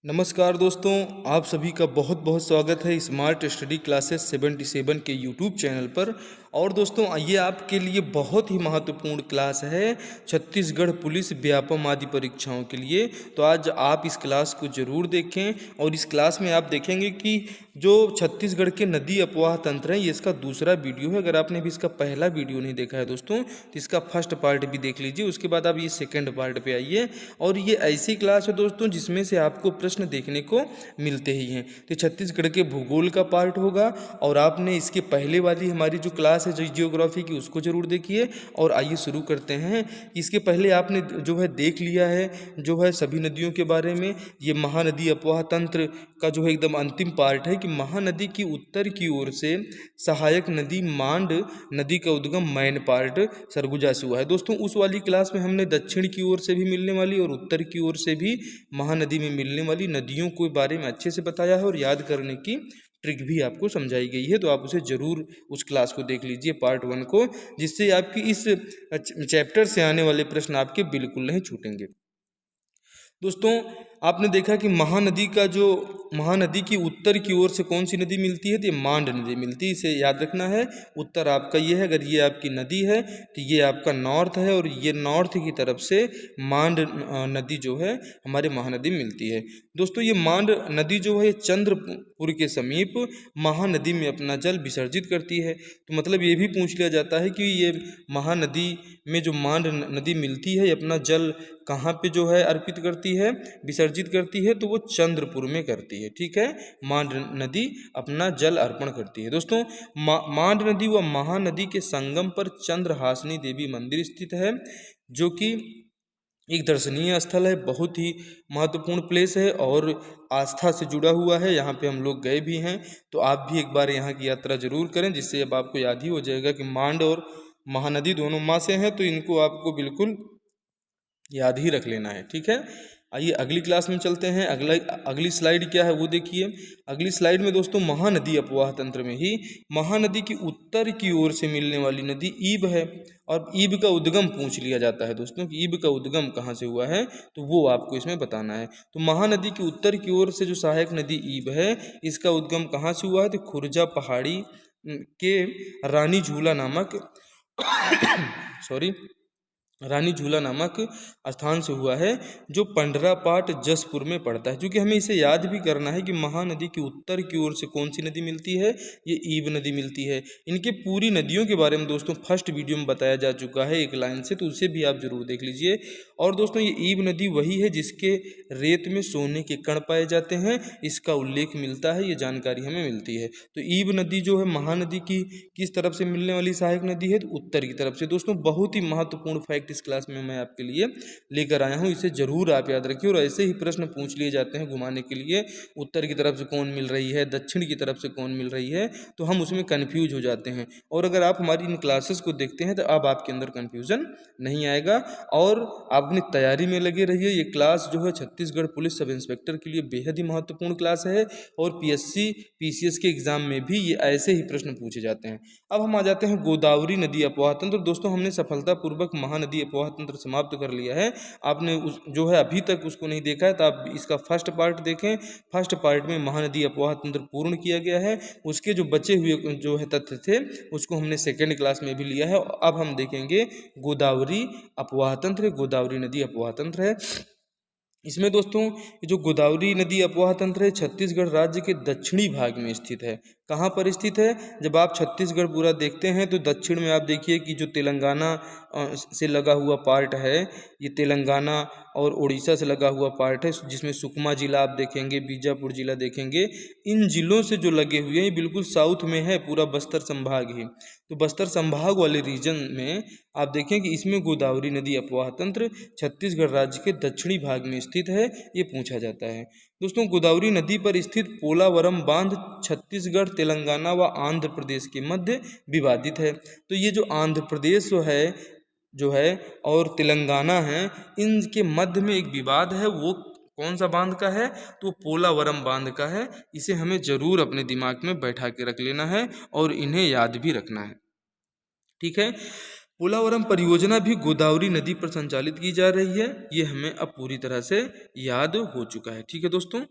नमस्कार दोस्तों, आप सभी का बहुत बहुत स्वागत है स्मार्ट स्टडी क्लासेस 77 के यूट्यूब चैनल पर। और दोस्तों, ये आपके लिए बहुत ही महत्वपूर्ण क्लास है छत्तीसगढ़ पुलिस व्यापम आदि परीक्षाओं के लिए। तो आज आप इस क्लास को ज़रूर देखें और इस क्लास में आप देखेंगे कि जो छत्तीसगढ़ के नदी अपवाह तंत्र है, ये इसका दूसरा वीडियो है। अगर आपने भी इसका पहला वीडियो नहीं देखा है दोस्तों, तो इसका फर्स्ट पार्ट भी देख लीजिए, उसके बाद आप ये सेकंड पार्ट पे आइए। और ये ऐसी क्लास है दोस्तों जिसमें से आपको प्रश्न देखने को मिलते ही हैं। तो छत्तीसगढ़ के भूगोल का पार्ट होगा और आपने इसके पहले वाली हमारी जो क्लास है जो जियोग्राफी की, उसको जरूर देखिए। और आइए शुरू करते हैं। इसके पहले आपने जो है देख लिया है जो है सभी नदियों के बारे में। ये महानदी अपवाह तंत्र का जो है एकदम अंतिम पार्ट है कि महानदी की उत्तर की ओर से सहायक नदी मांड नदी का उद्गम मैन पार्ट सरगुजा से हुआ है। दोस्तों, उस वाली क्लास में हमने दक्षिण की ओर से भी मिलने वाली और उत्तर की ओर से भी महानदी में मिलने वाली नदियों के बारे में अच्छे से बताया है और याद करने की ट्रिक भी आपको समझाई गई है। तो आप उसे ज़रूर उस क्लास को देख लीजिए, पार्ट 1 को, जिससे आपकी इस चैप्टर से आने वाले प्रश्न आपके बिल्कुल नहीं छूटेंगे। दोस्तों, आपने देखा कि महानदी की उत्तर की ओर से कौन सी नदी मिलती है, तो ये मांड नदी मिलती है। इसे याद रखना है। उत्तर आपका ये है, अगर ये आपकी नदी है तो ये आपका नॉर्थ है और ये नॉर्थ की तरफ से मांड नदी जो है हमारे महानदी मिलती है। दोस्तों, ये मांड नदी जो है चंद्रपुर के समीप महानदी में अपना जल विसर्जित करती है। तो मतलब ये भी पूछ लिया जाता है कि ये महानदी में जो मांड नदी मिलती है, ये अपना जल कहाँ पे जो है अर्पित करती है, विसर्जित करती है, तो वो चंद्रपुर में करती है। ठीक है, मांड नदी अपना जल अर्पण करती है। दोस्तों, मांड नदी व महानदी के संगम पर चंद्रहासिनी देवी मंदिर स्थित है, जो कि एक दर्शनीय स्थल है, बहुत ही महत्वपूर्ण प्लेस है और आस्था से जुड़ा हुआ है। यहाँ पे हम लोग गए भी हैं, तो आप भी एक बार यहाँ की यात्रा जरूर करें, जिससे अब आपको याद ही हो जाएगा कि मांड और महानदी दोनों माँ से हैं, तो इनको आपको बिल्कुल याद ही रख लेना है। ठीक है, आइए अगली क्लास में चलते हैं। अगली स्लाइड क्या है वो देखिए। अगली स्लाइड में दोस्तों महानदी अपवाह तंत्र में ही महानदी की उत्तर की ओर से मिलने वाली नदी ईब है और ईब का उद्गम पूछ लिया जाता है दोस्तों कि ईब का उद्गम कहाँ से हुआ है, तो वो आपको इसमें बताना है। तो महानदी की उत्तर की ओर से जो सहायक नदी ईब है, इसका उद्गम कहाँ से हुआ है, तो खुर्जा पहाड़ी के रानी झूला नामक रानी झूला नामक स्थान से हुआ है, जो पंडरापाट जसपुर में पड़ता है। क्योंकि हमें इसे याद भी करना है कि महानदी की उत्तर की ओर से कौन सी नदी मिलती है, ये ईब नदी मिलती है। इनके पूरी नदियों के बारे में दोस्तों फर्स्ट वीडियो में बताया जा चुका है एक लाइन से, तो उसे भी आप जरूर देख लीजिए। और दोस्तों, ये ईब नदी वही है जिसके रेत में सोने के कण पाए जाते हैं, इसका उल्लेख मिलता है, ये जानकारी हमें मिलती है। तो ईब नदी जो है महानदी की किस तरफ से मिलने वाली सहायक नदी है, तो उत्तर की तरफ से। दोस्तों, बहुत ही महत्वपूर्ण फैक्ट इस क्लास में मैं आपके लिए लेकर आया हूं, इसे जरूर आप याद रखिए। और ऐसे ही प्रश्न पूछ लिए जाते हैं घुमाने के लिए, उत्तर की तरफ से कौन मिल रही है, दक्षिण की तरफ से कौन मिल रही है, तो हम उसमें कंफ्यूज हो जाते हैं। और अगर आप हमारी इन क्लासेस को देखते हैं तो अब आपके अंदर कंफ्यूजन नहीं आएगा और आप अपनी तैयारी में लगे रहिए। ये क्लास जो है छत्तीसगढ़ पुलिस सब इंस्पेक्टर के लिए बेहद ही महत्वपूर्ण क्लास है और पीएससी पीसीएस के एग्जाम में भी ये ऐसे ही प्रश्न पूछे जाते हैं। अब हम आ जाते हैं गोदावरी नदी अपवाह तंत्र। दोस्तों, हमने सफलतापूर्वक महानदी अपवाह तंत्र समाप्त कर लिया है। आपने जो है अभी तक उसको नहीं देखा है तो आप इसका फर्स्ट पार्ट देखें। फर्स्ट पार्ट में महानदी अपवाह तंत्र पूर्ण किया गया है, उसके जो बचे हुए जो है तथ्य थे उसको हमने सेकेंड क्लास में भी लिया है। अब हम देखेंगे गोदावरी अपवाह तंत्र, गोदावरी नदी अपवाह तंत्र है। इसमें दोस्तों ये जो गोदावरी नदी अपवाह तंत्र है छत्तीसगढ़ राज्य के दक्षिणी भाग में स्थित है। कहाँ पर स्थित है, जब आप छत्तीसगढ़ पूरा देखते हैं तो दक्षिण में आप देखिए कि जो तेलंगाना से लगा हुआ पार्ट है, ये तेलंगाना और उड़ीसा से लगा हुआ पार्ट है, जिसमें सुकमा जिला आप देखेंगे, बीजापुर जिला देखेंगे। इन जिलों से जो लगे हुए हैं बिल्कुल साउथ में है पूरा बस्तर संभाग ही। तो बस्तर संभाग वाले रीजन में आप देखें कि इसमें गोदावरी नदी अपवाह तंत्र छत्तीसगढ़ राज्य के दक्षिणी भाग में स्थित है, ये पूछा जाता है। दोस्तों, गोदावरी नदी पर स्थित पोलावरम बांध छत्तीसगढ़, तेलंगाना व आंध्र प्रदेश के मध्य विवादित है। तो ये जो आंध्र प्रदेश जो है और तेलंगाना है, इनके मध्य में एक विवाद है। वो कौन सा बांध का है, तो पोलावरम बांध का है। इसे हमें जरूर अपने दिमाग में बैठा के रख लेना है और इन्हें याद भी रखना है। ठीक है, पोलावरम परियोजना भी गोदावरी नदी पर संचालित की जा रही है, ये हमें अब पूरी तरह से याद हो चुका है। ठीक है दोस्तों।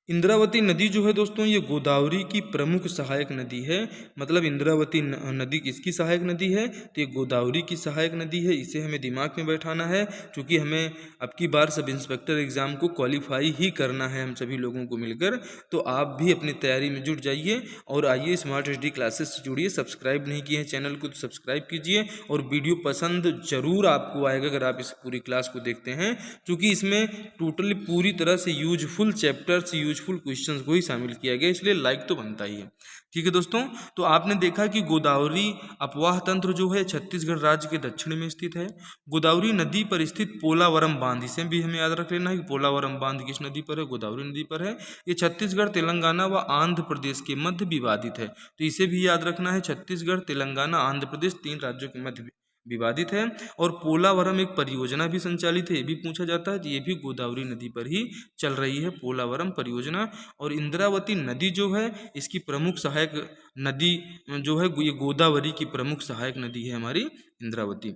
इंद्रावती नदी जो है दोस्तों, ये गोदावरी की प्रमुख सहायक नदी है। मतलब इंद्रावती नदी किसकी सहायक नदी है? तो ये गोदावरी की सहायक नदी है। इसे हमें दिमाग में बैठाना है, क्योंकि हमें अब की बार सब इंस्पेक्टर एग्जाम को क्वालिफाई ही करना है हम सभी लोगों को मिलकर। तो आप भी अपनी तैयारी में जुट जाइए और आइए स्मार्ट एचडी क्लासेस से जुड़िए। सब्सक्राइब नहीं किए हैं चैनल को तो सब्सक्राइब कीजिए, और वीडियो पसंद जरूर आपको आएगा अगर आप इस पूरी क्लास को देखते हैं, क्योंकि इसमें टोटली पूरी तरह से यूजफुल चैप्टर्स, यूजफुल क्वेश्चंस को ही शामिल किया गया, इसलिए लाइक तो बनता ही है। ठीक है दोस्तों। तो आपने देखा कि गोदावरी अपवाह तंत्र जो है छत्तीसगढ़ राज्य के दक्षिण में स्थित है। गोदावरी नदी पर स्थित पोलावरम बांध, इसे भी हमें याद रख लेना है कि पोलावरम बांध किस नदी पर है? गोदावरी नदी पर है। ये छत्तीसगढ़, तेलंगाना व आंध्र प्रदेश के मध्य विवादित है। तो इसे भी याद रखना है, छत्तीसगढ़, तेलंगाना, आंध्र प्रदेश, 3 राज्यों के मध्य विवादित है। और पोलावरम एक परियोजना भी संचालित है, ये भी पूछा जाता है। तो ये भी गोदावरी नदी पर ही चल रही है, पोलावरम परियोजना। और इंद्रावती नदी जो है, इसकी प्रमुख सहायक नदी जो है, ये गोदावरी की प्रमुख सहायक नदी है हमारी इंद्रावती।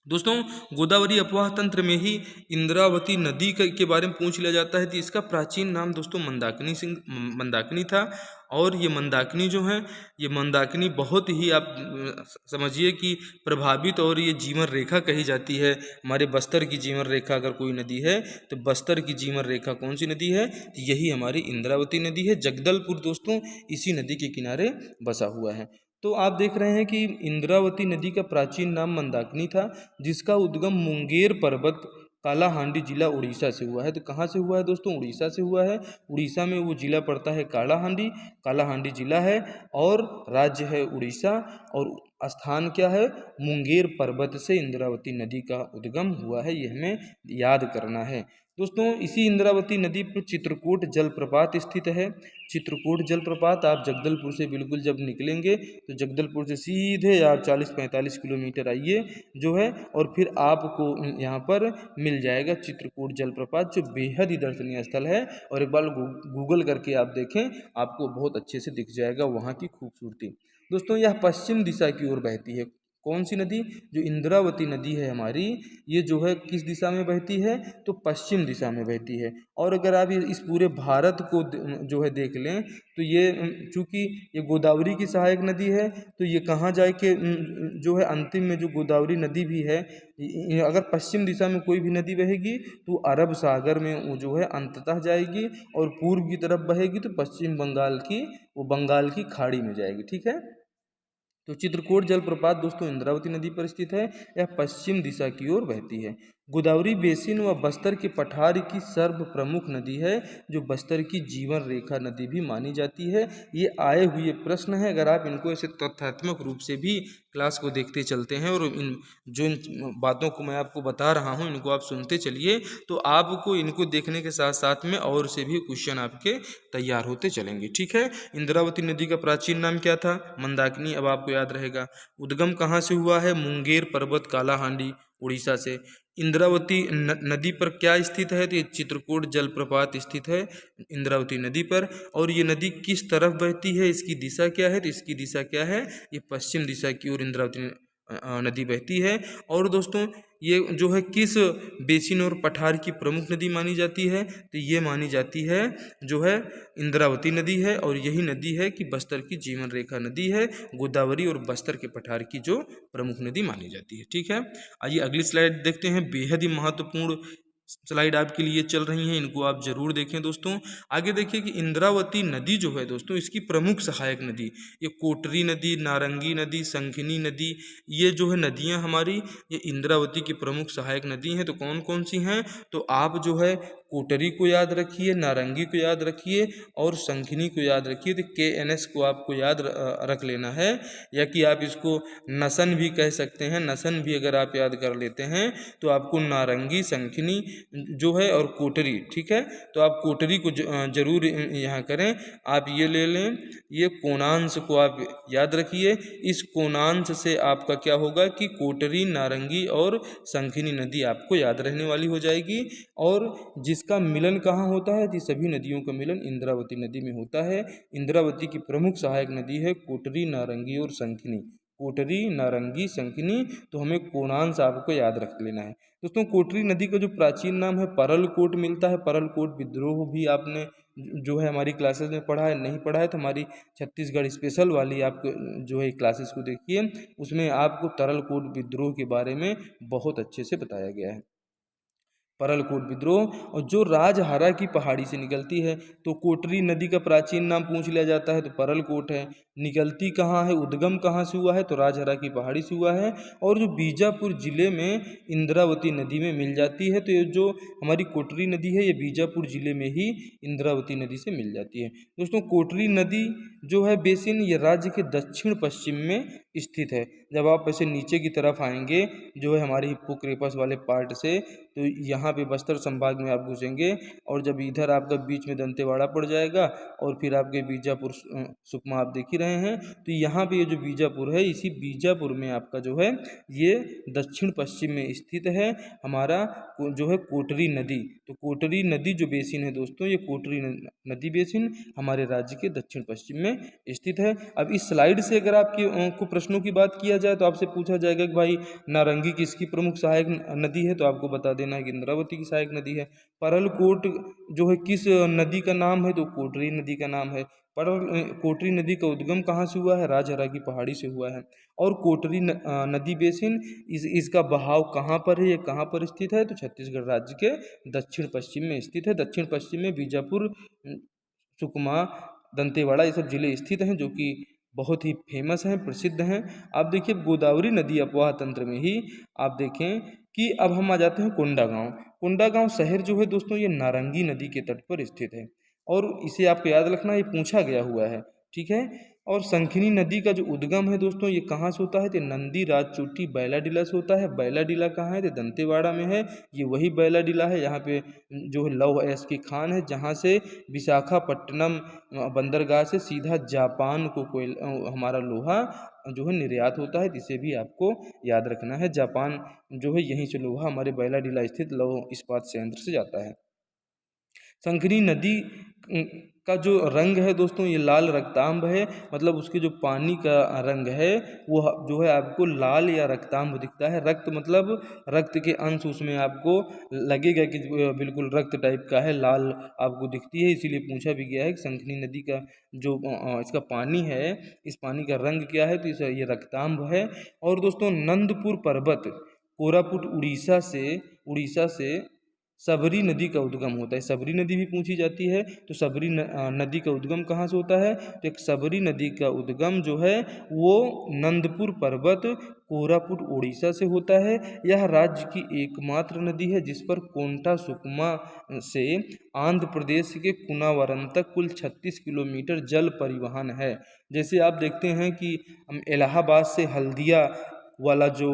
दोस्तों, गोदावरी अपवाह तंत्र में ही इंद्रावती नदी के बारे में पूछ लिया जाता है। तो इसका प्राचीन नाम दोस्तों मंदाकिनी था। और ये मंदाकिनी जो है, ये मंदाकिनी बहुत ही आप समझिए कि प्रभावित, और ये जीवन रेखा कही जाती है। हमारे बस्तर की जीवन रेखा अगर कोई नदी है तो बस्तर की जीवन रेखा कौन सी नदी है? तो यही हमारी इंद्रावती नदी है। जगदलपुर दोस्तों इसी नदी के किनारे बसा हुआ है। तो आप देख रहे हैं कि इंद्रावती नदी का प्राचीन नाम मंदाकिनी था, जिसका उद्गम मुंगेर पर्वत, कालाहांडी जिला उड़ीसा से हुआ है। तो कहाँ से हुआ है दोस्तों? उड़ीसा से हुआ है। उड़ीसा में वो जिला पड़ता है कालाहांडी, कालाहांडी जिला है, और राज्य है उड़ीसा, और स्थान क्या है? मुंगेर पर्वत से इंद्रावती नदी का उद्गम हुआ है, ये हमें याद करना है। दोस्तों, इसी इंद्रावती नदी पर चित्रकूट जलप्रपात स्थित है। चित्रकूट जलप्रपात आप जगदलपुर से बिल्कुल जब निकलेंगे तो जगदलपुर से सीधे आप 40-45 किलोमीटर आइए जो है, और फिर आपको यहाँ पर मिल जाएगा चित्रकूट जलप्रपात, जो बेहद ही दर्शनीय स्थल है। और एक बार गूगल करके आप देखें, आपको बहुत अच्छे से दिख जाएगा वहाँ की खूबसूरती। दोस्तों, यह पश्चिम दिशा की ओर बहती है। कौन सी नदी? जो इंद्रावती नदी है हमारी, ये जो है किस दिशा में बहती है? तो पश्चिम दिशा में बहती है। और अगर आप इस पूरे भारत को जो है देख लें, तो ये चूँकि ये गोदावरी की सहायक नदी है, तो ये कहाँ जाके जो है अंतिम में जो गोदावरी नदी भी है, अगर पश्चिम दिशा में कोई भी नदी बहेगी तो अरब सागर में वो जो है अंततः जाएगी, और पूर्व की तरफ बहेगी तो पश्चिम बंगाल की, वो बंगाल की खाड़ी में जाएगी। ठीक है। तो चित्रकूट जलप्रपात दोस्तों इंद्रावती नदी पर स्थित है। यह पश्चिम दिशा की ओर बहती है। गोदावरी बेसिन व बस्तर के पठार की सर्व प्रमुख नदी है, जो बस्तर की जीवन रेखा नदी भी मानी जाती है। ये आए हुए प्रश्न है, अगर आप इनको ऐसे तथ्यात्मक रूप से भी क्लास को देखते चलते हैं, और इन बातों को मैं आपको बता रहा हूँ इनको आप सुनते चलिए, तो आपको इनको देखने के साथ साथ में और से भी क्वेश्चन आपके तैयार होते चलेंगे। ठीक है। इंद्रावती नदी का प्राचीन नाम क्या था? मंदाकिनी, अब आपको याद रहेगा। उद्गम कहाँ से हुआ है? मुंगेर पर्वत, कालाहांडी, उड़ीसा से। इंद्रावती नदी पर क्या स्थित है? तो ये चित्रकूट जलप्रपात स्थित है इंद्रावती नदी पर। और ये नदी किस तरफ बहती है? इसकी दिशा क्या है? तो इसकी दिशा क्या है? ये पश्चिम दिशा की ओर इंद्रावती नदी बहती है। और दोस्तों, ये जो है किस बेसिन और पठार की प्रमुख नदी मानी जाती है? तो ये मानी जाती है जो है इंद्रावती नदी है, और यही नदी है कि बस्तर की जीवन रेखा नदी है। गोदावरी और बस्तर के पठार की जो प्रमुख नदी मानी जाती है। ठीक है। आइए अगली स्लाइड देखते हैं। बेहद ही महत्वपूर्ण स्लाइड आपके लिए चल रही हैं, इनको आप जरूर देखें दोस्तों। आगे देखिए कि इंद्रावती नदी जो है दोस्तों, इसकी प्रमुख सहायक नदी, ये कोटरी नदी, नारंगी नदी, संखनी नदी, ये जो है नदियां हमारी, ये इंद्रावती की प्रमुख सहायक नदी हैं। तो कौन कौन सी हैं? तो आप जो है कोटरी को याद रखिए, नारंगी को याद रखिए, और संखनी को याद रखिए। तो KNS को आपको याद रख लेना है, या कि आप इसको नसन भी कह सकते हैं। नसन भी अगर आप याद कर लेते हैं तो आपको नारंगी, संखनी जो है, और कोटरी, ठीक है। तो आप कोटरी को जरूर यहाँ करें। आप ये ले लें, ये कोणांश को आप याद रखिए। इस कोणांश से आपका क्या होगा कि कोटरी, नारंगी और संखनी नदी आपको याद रहने वाली हो जाएगी। और जिसका मिलन कहाँ होता है? कि सभी नदियों का मिलन इंद्रावती नदी में होता है। इंद्रावती की प्रमुख सहायक नदी है कोटरी, नारंगी और संखनी। कोटरी, नारंगी, शंखिनी, तो हमें कोणांश आपको याद रख लेना है। दोस्तों कोटरी नदी का जो प्राचीन नाम है परलकोट मिलता है। परलकोट विद्रोह भी आपने जो है हमारी क्लासेस में पढ़ा है, नहीं पढ़ा है तो हमारी छत्तीसगढ़ स्पेशल वाली आप जो है क्लासेस को देखिए, उसमें आपको तरलकोट विद्रोह के बारे में बहुत अच्छे से बताया गया है। परलकोट विद्रोह, और जो राजहारा की पहाड़ी से निकलती है, तो कोटरी नदी का प्राचीन नाम पूछ लिया जाता है तो परलकोट है। निकलती कहाँ है, उद्गम कहाँ से हुआ है, तो राजहारा की पहाड़ी से हुआ है। और जो बीजापुर जिले में इंद्रावती नदी में मिल जाती है, तो ये जो हमारी कोटरी नदी है ये बीजापुर जिले में ही इंद्रावती नदी से मिल जाती है। दोस्तों कोटरी नदी जो है बेसिन, ये राज्य के दक्षिण पश्चिम में स्थित है। जब आप ऐसे नीचे की तरफ आएंगे जो है हमारी हिप्पोक्रेपस वाले पार्ट से, तो यहाँ पे बस्तर संभाग में आप घुसेंगे, और जब इधर आपका बीच में दंतेवाड़ा पड़ जाएगा और फिर आपके बीजापुर सुकमा आप देख ही रहे हैं, तो यहाँ पे ये जो बीजापुर है, इसी बीजापुर में आपका जो है ये दक्षिण पश्चिम में स्थित है हमारा जो है कोटरी नदी। तो कोटरी नदी जो बेसिन है दोस्तों, ये कोटरी नदी बेसिन हमारे राज्य के दक्षिण पश्चिम में स्थित है। अब इस स्लाइड से अगर आपकी को प्रश्नों की बात किया जाए तो आपसे पूछा जाएगा कि भाई नारंगी किसकी प्रमुख सहायक नदी है, तो आपको बता देना है कि इंद्रावती की सहायक नदी है। परलकोट जो है किस नदी का नाम है, तो कोटरी नदी का नाम है। कोटरी नदी का उद्गम कहाँ से हुआ है, राजहरा की पहाड़ी से हुआ है। और कोटरी नदी बेसिन इसका बहाव कहाँ पर है, ये कहाँ पर स्थित है, तो छत्तीसगढ़ राज्य के दक्षिण पश्चिम में स्थित है। दक्षिण पश्चिम में बीजापुर, सुकमा, दंतेवाड़ा ये सब जिले स्थित हैं जो कि बहुत ही फेमस हैं, प्रसिद्ध हैं। आप देखिए गोदावरी नदी अपवाह तंत्र में ही आप देखें कि अब हम आ जाते हैं कोंडागांव। कोंडागांव शहर जो है दोस्तों ये नारंगी नदी के तट पर स्थित है, और इसे आपको याद रखना, ये पूछा गया हुआ है, ठीक है। और शंखिनी नदी का जो उद्गम है दोस्तों ये कहाँ से होता है, तो नंदी राजचोटी बैलाडीला से होता है। बैलाडीला कहाँ है, तो दंतेवाड़ा में है। ये वही बैलाडीला है, यहाँ पे जो है लौह अयस्क की खान है, जहाँ से विशाखापट्टनम बंदरगाह से सीधा जापान को कोई हमारा लोहा जो है निर्यात होता है, जिसे भी आपको याद रखना है। जापान जो है यहीं से लोहा हमारे बैलाडीला स्थित लौह इस्पात संयंत्र से जाता है। शंखिनी नदी का जो रंग है दोस्तों ये लाल रक्तांब है, मतलब उसके जो पानी का रंग है वो जो है आपको लाल या रक्तांब दिखता है। रक्त मतलब रक्त के अंश उसमें आपको लगेगा कि बिल्कुल रक्त टाइप का है, लाल आपको दिखती है। इसीलिए पूछा भी गया है कि शंखिनी नदी का जो इसका पानी है, इस पानी का रंग क्या है, तो ये रक्तांब है। और दोस्तों नंदपुर पर्वत कोरापुट उड़ीसा से सबरी नदी का उद्गम होता है। सबरी नदी भी पूछी जाती है, तो सबरी नदी का उद्गम कहाँ से होता है, तो एक सबरी नदी का उद्गम जो है वो नंदपुर पर्वत कोरापुट उड़ीसा से होता है। यह राज्य की एकमात्र नदी है जिस पर कोंटा सुकमा से आंध्र प्रदेश के कुनावरम तक कुल 36 किलोमीटर जल परिवहन है। जैसे आप देखते हैं कि इलाहाबाद से हल्दिया वाला जो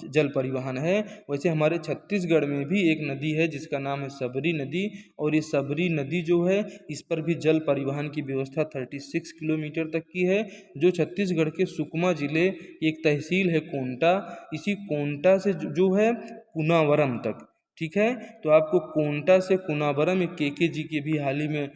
जल परिवहन है, वैसे हमारे छत्तीसगढ़ में भी एक नदी है जिसका नाम है सबरी नदी, और ये सबरी नदी जो है इस पर भी जल परिवहन की व्यवस्था 36 किलोमीटर तक की है, जो छत्तीसगढ़ के सुकमा जिले की एक तहसील है कोंटा, इसी कोंटा से जो है कुनावरम तक, ठीक है। तो आपको कोंटा से कुनावरम एक के जी के भी हाल ही में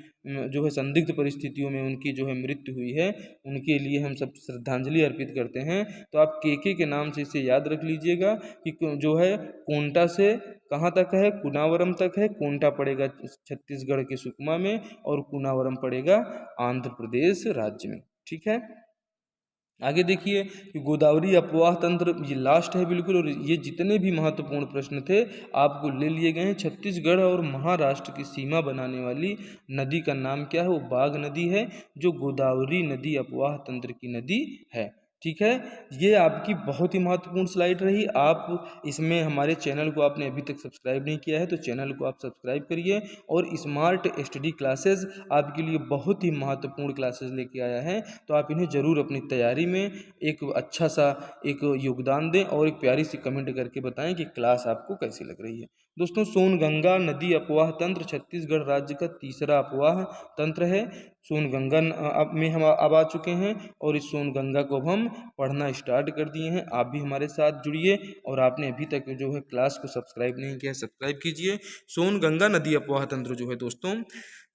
जो है संदिग्ध परिस्थितियों में उनकी जो है मृत्यु हुई है, उनके लिए हम सब श्रद्धांजलि अर्पित करते हैं। तो आप के नाम से इसे याद रख लीजिएगा कि जो है कोंटा से कहाँ तक है, कुनावरम तक है। कोंटा पड़ेगा छत्तीसगढ़ के सुकमा में और कुनावरम पड़ेगा आंध्र प्रदेश राज्य में, ठीक है। आगे देखिए कि गोदावरी अपवाह तंत्र, ये लास्ट है बिल्कुल, और ये जितने भी महत्वपूर्ण प्रश्न थे आपको ले लिए गए हैं। छत्तीसगढ़ और महाराष्ट्र की सीमा बनाने वाली नदी का नाम क्या है, वो बाघ नदी है, जो गोदावरी नदी अपवाह तंत्र की नदी है, ठीक है। ये आपकी बहुत ही महत्वपूर्ण स्लाइड रही। आप इसमें हमारे चैनल को आपने अभी तक सब्सक्राइब नहीं किया है तो चैनल को आप सब्सक्राइब करिए, और स्मार्ट स्टडी क्लासेस आपके लिए बहुत ही महत्वपूर्ण क्लासेस लेके आया है, तो आप इन्हें ज़रूर अपनी तैयारी में एक अच्छा सा एक योगदान दें और एक प्यारी सी कमेंट करके बताएं कि क्लास आपको कैसी लग रही है। दोस्तों सोनगंगा नदी अपवाह तंत्र छत्तीसगढ़ राज्य का तीसरा अपवाह तंत्र है। सोनगंगा अब में हम अब आ चुके हैं और इस सोनगंगा को अब हम पढ़ना स्टार्ट कर दिए हैं। आप भी हमारे साथ जुड़िए और आपने अभी तक जो है क्लास को सब्सक्राइब नहीं किया सब्सक्राइब कीजिए। सोनगंगा नदी अपवाह तंत्र जो है दोस्तों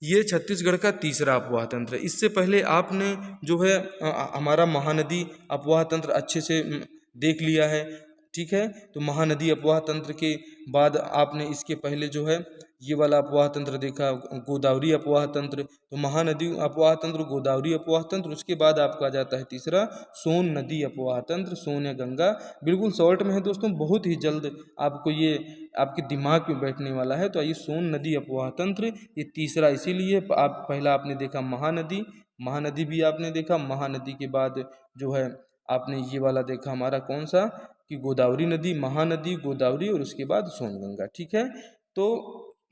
ये छत्तीसगढ़ का तीसरा अपवाह तंत्र है। इससे पहले आपने जो है हमारा महानदी अपवाह तंत्र अच्छे से देख लिया है, ठीक है। तो महानदी अपवाह तंत्र के बाद आपने इसके पहले जो है ये वाला अपवाह तंत्र देखा, गोदावरी अपवाह तंत्र। तो महानदी अपवाह तंत्र, गोदावरी अपवाह तंत्र, उसके बाद आपका आ जाता है तीसरा सोन नदी अपवाह तंत्र, सोन या गंगा। बिल्कुल शॉर्ट में है दोस्तों, बहुत ही जल्द आपको ये आपके दिमाग में बैठने वाला है। तो आइए सोन नदी अपवाह तंत्र ये तीसरा, इसीलिए आप पहला आपने देखा महानदी, महानदी भी आपने देखा, महानदी के बाद जो है आपने ये वाला देखा हमारा कौन सा कि गोदावरी नदी, महानदी, गोदावरी और उसके बाद सोनगंगा, ठीक है। तो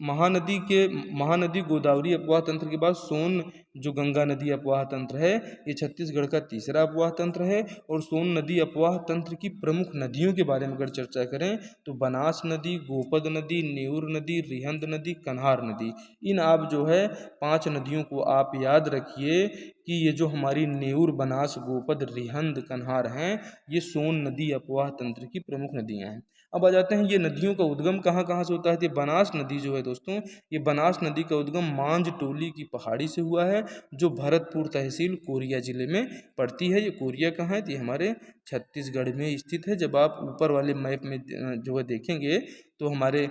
महानदी गोदावरी अपवाह तंत्र के बाद सोन जो गंगा नदी अपवाह तंत्र है ये छत्तीसगढ़ का तीसरा अपवाह तंत्र है। और सोन नदी अपवाह तंत्र की प्रमुख नदियों के बारे में अगर चर्चा करें तो बनास नदी, गोपद नदी, नेउर नदी, रिहंद नदी, कन्हार नदी, इन आप जो है 5 नदियों को आप याद रखिए कि ये जो हमारी नेउर, बनास, गोपद, रिहंद, कन्हार हैं ये सोन नदी अपवाह तंत्र की प्रमुख नदियां हैं। अब आ जाते हैं ये नदियों का उद्गम कहाँ कहाँ से होता है। तो बनास नदी जो है दोस्तों ये बनास नदी का उद्गम मांझ टोली की पहाड़ी से हुआ है जो भरतपुर तहसील कोरिया जिले में पड़ती है। ये कोरिया कहाँ है, तो ये हमारे छत्तीसगढ़ में स्थित है। जब आप ऊपर वाले मैप में जो है देखेंगे तो हमारे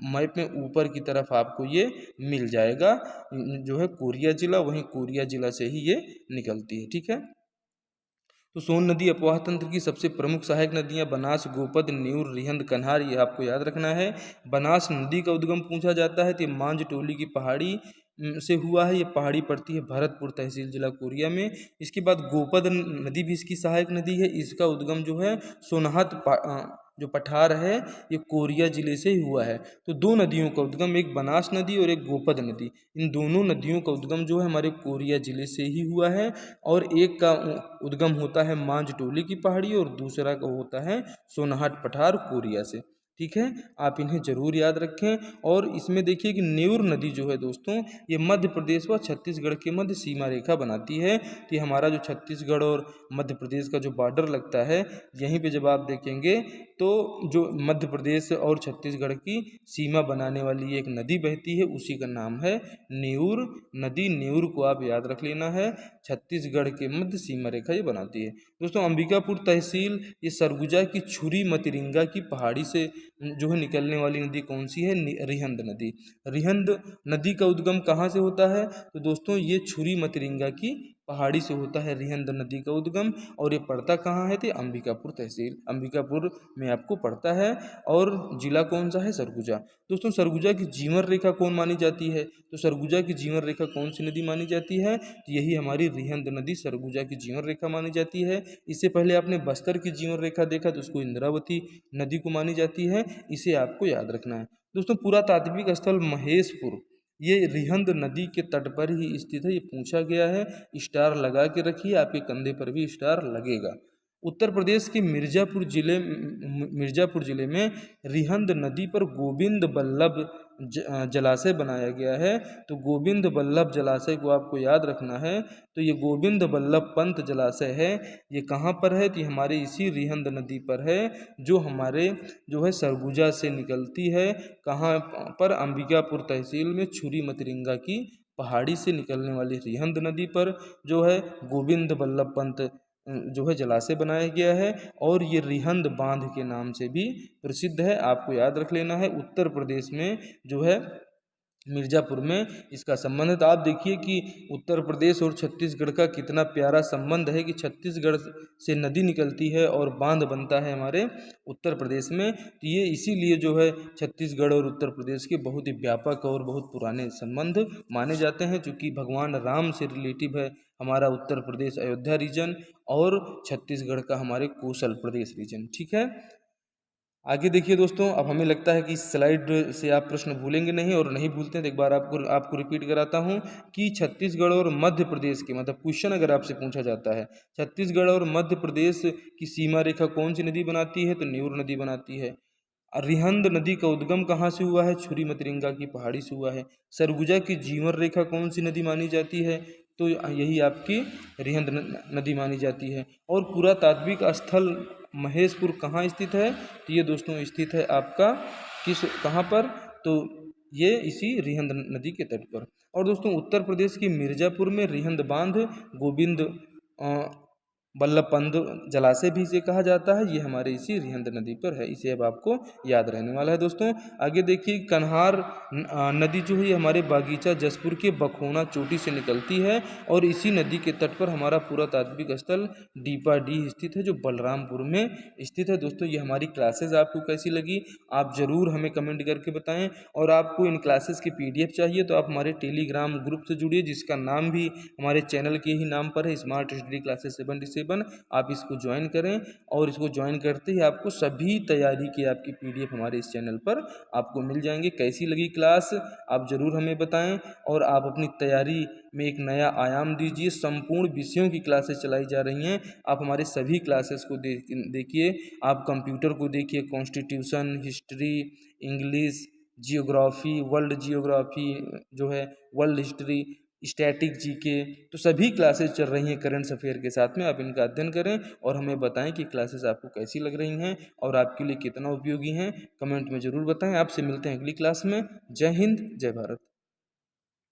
मैप में ऊपर की तरफ आपको ये मिल जाएगा जो है कोरिया जिला, वहीं कोरिया जिला से ही ये निकलती है, ठीक है। तो सोन नदी अपवाह तंत्र की सबसे प्रमुख सहायक नदियां बनास, गोपद, नेउर, रिहंद, कन्हार, ये आपको याद रखना है। बनास नदी का उद्गम पूछा जाता है तो ये मांझ टोली की पहाड़ी से हुआ है। ये पहाड़ी पड़ती है भरतपुर तहसील जिला कोरिया में। इसके बाद गोपद नदी भी इसकी सहायक नदी है। इसका उद्गम जो है सोनहत जो पठार है ये कोरिया जिले से ही हुआ है। तो दो नदियों का उद्गम, एक बनास नदी और एक गोपद नदी, इन दोनों नदियों का उद्गम जो है हमारे कोरिया जिले से ही हुआ है। और एक का उद्गम होता है मांझ टोली की पहाड़ी और दूसरा का होता है सोनहट पठार कोरिया से, ठीक है। आप इन्हें जरूर याद रखें। और इसमें देखिए कि नेउर नदी जो है दोस्तों ये मध्य प्रदेश व छत्तीसगढ़ के मध्य सीमा रेखा बनाती है। तो ये हमारा जो छत्तीसगढ़ और मध्य प्रदेश का जो बॉर्डर लगता है यहीं पे जब आप देखेंगे तो जो मध्य प्रदेश और छत्तीसगढ़ की सीमा बनाने वाली एक नदी बहती है उसी का नाम है नेउर नदी। नेउर को आप याद रख लेना है, छत्तीसगढ़ के मध्य सीमा रेखा ये बनाती है। दोस्तों अंबिकापुर तहसील ये सरगुजा की छुरी मतिरिंगा की पहाड़ी से जो है निकलने वाली नदी कौन सी है, रिहंद नदी। रिहंद नदी का उद्गम कहाँ से होता है, तो दोस्तों ये छुरी मतिरिंगा की पहाड़ी से होता है रिहंद नदी का उद्गम। और ये पड़ता कहाँ है, तो अंबिकापुर तहसील, अंबिकापुर में आपको पड़ता है। और जिला कौन सा है, सरगुजा। दोस्तों सरगुजा की जीवन रेखा कौन मानी जाती है, तो सरगुजा की जीवन रेखा कौन सी नदी मानी जाती है, तो यही हमारी रिहंद नदी सरगुजा की जीवन रेखा मानी जाती है। इससे पहले आपने बस्तर की जीवन रेखा देखा तो उसको इंद्रावती नदी को मानी जाती है, इसे आपको याद रखना है। दोस्तों पुरातात्विक स्थल महेशपुर ये रिहंद नदी के तट पर ही स्थित है, ये पूछा गया है। स्टार लगा के रखिए, आपके कंधे पर भी स्टार लगेगा। उत्तर प्रदेश के मिर्जापुर जिले में रिहंद नदी पर गोविंद बल्लभ जलाशय बनाया गया है। तो गोविंद बल्लभ जलाशय को आपको याद रखना है। तो ये गोविंद बल्लभ पंत जलाशय है, ये कहाँ पर है, तो ये हमारे इसी रिहंद नदी पर है जो हमारे जो है सरगुजा से निकलती है। कहाँ पर, अंबिकापुर तहसील में छुरी मतिरिंगा की पहाड़ी से निकलने वाली रिहंद नदी पर जो है गोविंद बल्लभ पंत जो है जलाशय बनाया गया है। और ये रिहंद बांध के नाम से भी प्रसिद्ध है, आपको याद रख लेना है। उत्तर प्रदेश में जो है मिर्ज़ापुर में इसका संबंध है। तो आप देखिए कि उत्तर प्रदेश और छत्तीसगढ़ का कितना प्यारा संबंध है कि छत्तीसगढ़ से नदी निकलती है और बांध बनता है हमारे उत्तर प्रदेश में। तो ये इसीलिए जो है छत्तीसगढ़ और उत्तर प्रदेश के बहुत ही व्यापक और बहुत पुराने संबंध माने जाते हैं, चूँकि भगवान राम से रिलेटिव है हमारा उत्तर प्रदेश अयोध्या रीजन और छत्तीसगढ़ का हमारे कोसल प्रदेश रीजन, ठीक है। आगे देखिए दोस्तों, अब हमें लगता है कि इस स्लाइड से आप प्रश्न भूलेंगे नहीं, और नहीं भूलते हैं तो एक बार आपको रिपीट कराता हूँ कि छत्तीसगढ़ और मध्य प्रदेश के मतलब क्वेश्चन अगर आपसे पूछा जाता है छत्तीसगढ़ और मध्य प्रदेश की सीमा रेखा कौन सी नदी बनाती है, तो नेउर नदी बनाती है। रिहंद नदी का उद्गम कहाँ से हुआ है? छुरी मतरिंगा की पहाड़ी से हुआ है। सरगुजा की जीवन रेखा कौन सी नदी मानी जाती है? तो यही आपकी रिहंद नदी मानी जाती है। और पुरातात्विक स्थल महेशपुर कहाँ स्थित है? तो ये दोस्तों स्थित है आपका कहाँ पर? तो ये इसी रिहंद नदी के तट पर। और दोस्तों उत्तर प्रदेश की मिर्जापुर में रिहंद बांध गोविंद बल्लभ पंत जलाशय भी इसे कहा जाता है। ये हमारे इसी रिहंद नदी पर है। इसे अब आपको याद रहने वाला है दोस्तों। आगे देखिए कन्हार नदी जो है हमारे बागीचा जसपुर के बखोना चोटी से निकलती है और इसी नदी के तट पर हमारा पुरातात्विक स्थल डीपाडीह स्थित है जो बलरामपुर में स्थित है। दोस्तों ये हमारी क्लासेज आपको कैसी लगी आप ज़रूर हमें कमेंट करके बताएं। और आपको इन क्लासेस की PDF चाहिए तो आप हमारे टेलीग्राम ग्रुप से जुड़िए जिसका नाम भी हमारे चैनल के ही नाम पर है, स्मार्ट स्टडी क्लासेस 77। आप इसको ज्वाइन करें और इसको ज्वाइन करते ही आपको सभी तैयारी की आपकी PDF हमारे इस चैनल पर आपको मिल जाएंगे। कैसी लगी क्लास आप ज़रूर हमें बताएं और आप अपनी तैयारी में एक नया आयाम दीजिए। संपूर्ण विषयों की क्लासेस चलाई जा रही हैं। आप हमारे सभी क्लासेस को देखिए। आप कंप्यूटर को देखिए, constitution, history, English, geography, world geography जो है, वर्ल्ड हिस्ट्री, स्टैटिक GK, तो सभी क्लासेस चल रही हैं करंट अफेयर के साथ में। आप इनका अध्ययन करें और हमें बताएं कि क्लासेस आपको कैसी लग रही हैं और आपके लिए कितना उपयोगी हैं। कमेंट में ज़रूर बताएं। आपसे मिलते हैं अगली क्लास में। जय हिंद, जय भारत।